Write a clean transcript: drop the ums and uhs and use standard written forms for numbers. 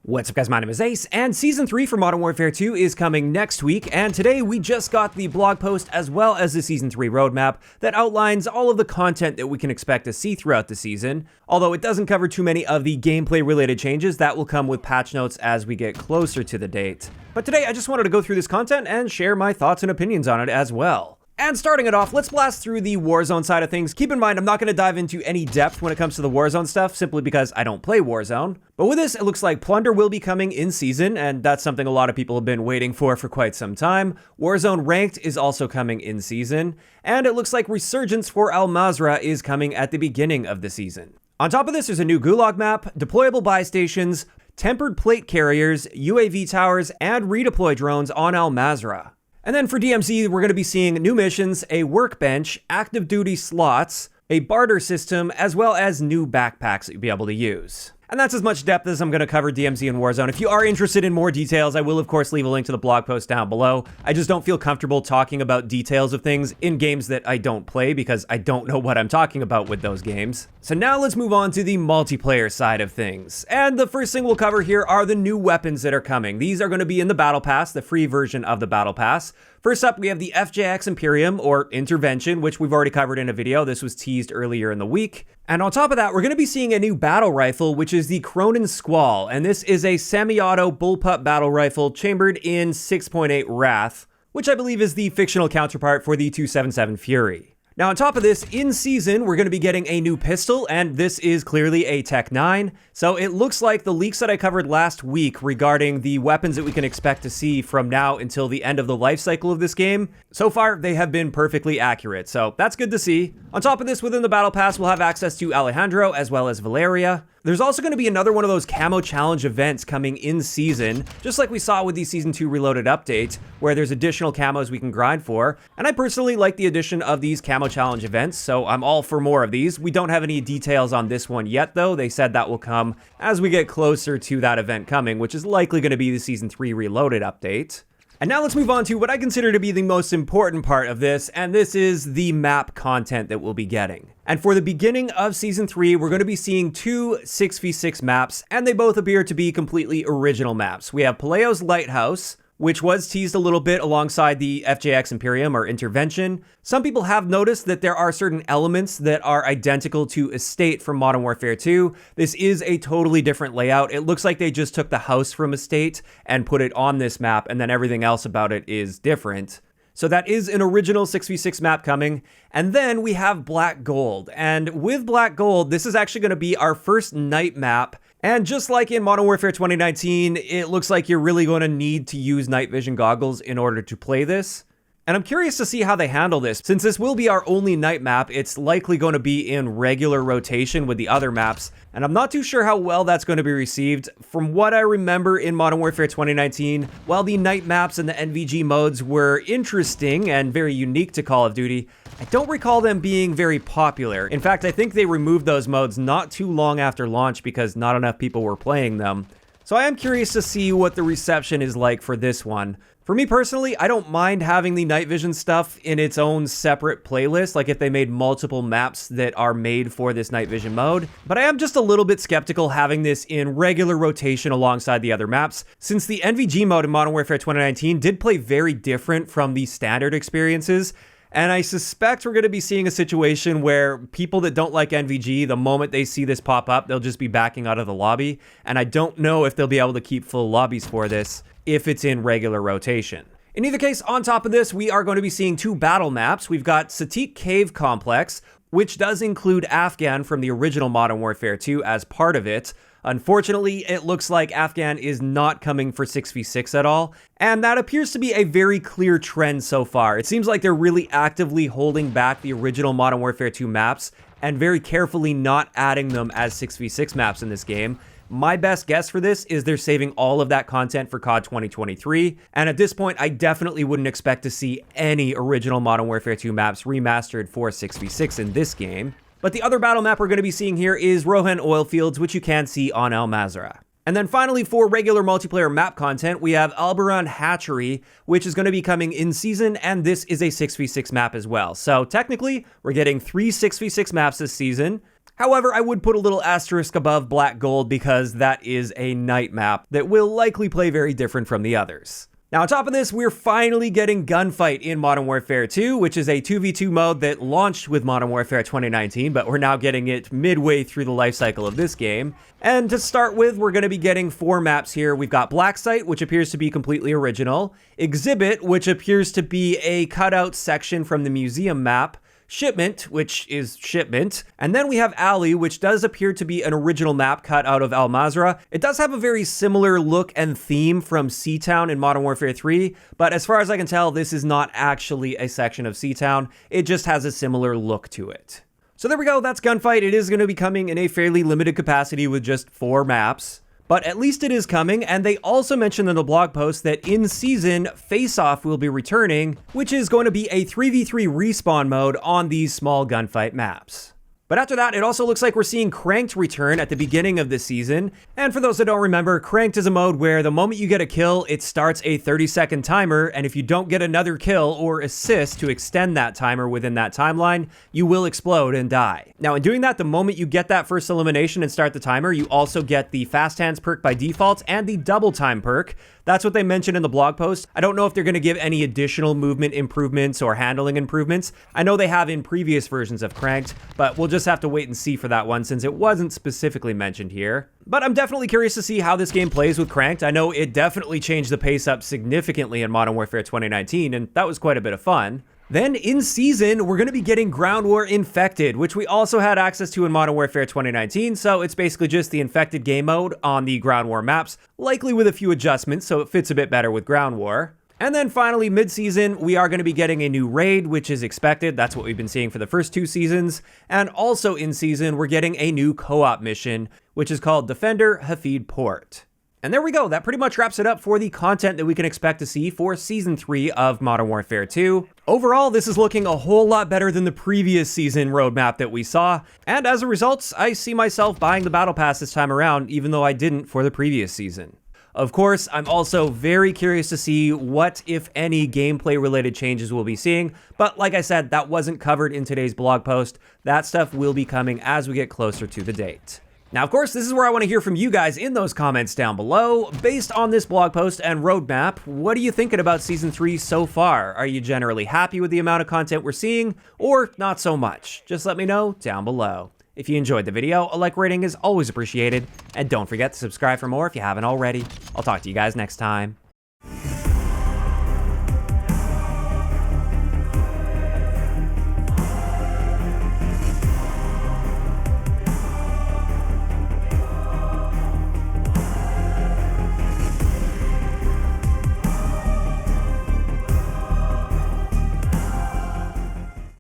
What's up guys, my name is Ace, and Season 3 for Modern Warfare 2 is coming next week, and today we just got the blog post as well as the Season 3 roadmap that outlines all of the content that we can expect to see throughout the season, although it doesn't cover too many of the gameplay related changes that will come with patch notes as we get closer to the date. But today I just wanted to go through this content and share my thoughts and opinions on it as well. And starting it off, let's blast through the Warzone side of things. Keep in mind, I'm not going to dive into any depth when it comes to the Warzone stuff, simply because I don't play Warzone. But with this, it looks like Plunder will be coming in season, and that's something a lot of people have been waiting for quite some time. Warzone Ranked is also coming in season, and it looks like Resurgence for Al Mazrah is coming at the beginning of the season. On top of this, there's a new Gulag map, deployable buy stations, tempered plate carriers, UAV towers, and redeploy drones on Al Mazrah. And then for DMZ, we're going to be seeing new missions, a workbench, active duty slots, a barter system, as well as new backpacks that you'll be able to use. And that's as much depth as I'm going to cover DMZ and Warzone. If you are interested in more details, I will of course leave a link to the blog post down below. I just don't feel comfortable talking about details of things in games that I don't play because I don't know what I'm talking about with those games. So now let's move on to the multiplayer side of things. And the first thing we'll cover here are the new weapons that are coming. These are going to be in the Battle Pass, the free version of the Battle Pass. First up, we have the FJX Imperium, or Intervention, which we've already covered in a video. This was teased earlier in the week. And on top of that, we're going to be seeing a new battle rifle, which is the Cronin Squall. And this is a semi-auto bullpup battle rifle chambered in 6.8 Wrath, which I believe is the fictional counterpart for the 277 Fury. Now on top of this, in season, we're going to be getting a new pistol, and this is clearly a Tech 9. So it looks like the leaks that I covered last week regarding the weapons that we can expect to see from now until the end of the life cycle of this game, so far they have been perfectly accurate, so that's good to see. On top of this, within the Battle Pass, we'll have access to Alejandro as well as Valeria. There's also going to be another one of those Camo Challenge events coming in season, just like we saw with the Season 2 Reloaded update, where there's additional camos we can grind for. And I personally like the addition of these Camo Challenge events, so I'm all for more of these. We don't have any details on this one yet, though. They said that will come as we get closer to that event coming, which is likely going to be the Season 3 Reloaded update. And now let's move on to what I consider to be the most important part of this, and this is the map content that we'll be getting. And for the beginning of Season 3, we're going to be seeing two 6v6 maps, and they both appear to be completely original maps. We have Paleo's Lighthouse, which was teased a little bit alongside the FJX Imperium or Intervention. Some people have noticed that there are certain elements that are identical to Estate from Modern Warfare 2. This is a totally different layout. It looks like they just took the house from Estate and put it on this map, and then everything else about it is different. So that is an original 6v6 map coming. And then we have Black Gold. And with Black Gold, this is actually going to be our first night map. And just like in Modern Warfare 2019, it looks like you're really going to need to use night vision goggles in order to play this. And I'm curious to see how they handle this. Since this will be our only night map, it's likely going to be in regular rotation with the other maps. And I'm not too sure how well that's going to be received. From what I remember in Modern Warfare 2019, while the night maps and the NVG modes were interesting and very unique to Call of Duty, I don't recall them being very popular. In fact, I think they removed those modes not too long after launch because not enough people were playing them. So I am curious to see what the reception is like for this one. For me personally, I don't mind having the night vision stuff in its own separate playlist, like if they made multiple maps that are made for this night vision mode, but I am just a little bit skeptical having this in regular rotation alongside the other maps, since the NVG mode in Modern Warfare 2019 did play very different from the standard experiences. And I suspect we're going to be seeing a situation where people that don't like NVG, the moment they see this pop up, they'll just be backing out of the lobby. And I don't know if they'll be able to keep full lobbies for this if it's in regular rotation. In either case, on top of this, we are going to be seeing two battle maps. We've got Satik Cave Complex, which does include Afghan from the original Modern Warfare 2 as part of it. Unfortunately, it looks like Afghan is not coming for 6v6 at all, and that appears to be a very clear trend so far. It seems like they're really actively holding back the original Modern Warfare 2 maps and very carefully not adding them as 6v6 maps in this game. My best guess for this is they're saving all of that content for COD 2023, and at this point, I definitely wouldn't expect to see any original Modern Warfare 2 maps remastered for 6v6 in this game. But the other battle map we're going to be seeing here is Rohan Oilfields, which you can see on Al Mazrah. And then finally, for regular multiplayer map content, we have Albaran Hatchery, which is going to be coming in season, and this is a 6v6 map as well. So technically, we're getting 3 6v6 maps this season. However, I would put a little asterisk above Black Gold because that is a night map that will likely play very different from the others. Now, on top of this, we're finally getting Gunfight in Modern Warfare 2, which is a 2v2 mode that launched with Modern Warfare 2019, but we're now getting it midway through the life cycle of this game. And to start with, we're going to be getting 4 maps here. We've got Black Site, which appears to be completely original, Exhibit, which appears to be a cutout section from the museum map, Shipment, which is Shipment, and then we have Alley, which does appear to be an original map cut out of Al Mazrah. It does have a very similar look and theme from Seatown in Modern Warfare 3, but as far as I can tell, this is not actually a section of Seatown. It just has a similar look to it. So there we go, that's Gunfight. It is going to be coming in a fairly limited capacity with just 4 maps. But at least it is coming, and they also mentioned in the blog post that in season, Face Off will be returning, which is going to be a 3v3 respawn mode on these small gunfight maps. But after that, it also looks like we're seeing Cranked return at the beginning of the season. And for those that don't remember, Cranked is a mode where the moment you get a kill, it starts a 30-second timer, and if you don't get another kill or assist to extend that timer within that timeline, you will explode and die. Now, in doing that, the moment you get that first elimination and start the timer, you also get the Fast Hands perk by default and the Double Time perk. That's what they mentioned in the blog post. I don't know if they're going to give any additional movement improvements or handling improvements. I know they have in previous versions of Cranked, but we'll just have to wait and see for that one since it wasn't specifically mentioned here. But I'm definitely curious to see how this game plays with Cranked. I know it definitely changed the pace up significantly in Modern Warfare 2019, and that was quite a bit of fun. Then in season, we're going to be getting Ground War Infected, which we also had access to in Modern Warfare 2019, so it's basically just the Infected game mode on the Ground War maps, likely with a few adjustments so it fits a bit better with Ground War. And then finally, mid-season, we are going to be getting a new raid, which is expected. That's what we've been seeing for the first 2 seasons. And also in season, we're getting a new co-op mission, which is called Defender Hafid Port. And there we go, that pretty much wraps it up for the content that we can expect to see for Season 3 of Modern Warfare 2. Overall, this is looking a whole lot better than the previous season roadmap that we saw, and as a result, I see myself buying the Battle Pass this time around, even though I didn't for the previous season. Of course, I'm also very curious to see what, if any, gameplay-related changes we'll be seeing, but like I said, that wasn't covered in today's blog post. That stuff will be coming as we get closer to the date. Now, of course, this is where I want to hear from you guys in those comments down below. Based on this blog post and roadmap, what are you thinking about Season 3 so far? Are you generally happy with the amount of content we're seeing, or not so much? Just let me know down below. If you enjoyed the video, a like rating is always appreciated, and don't forget to subscribe for more if you haven't already. I'll talk to you guys next time.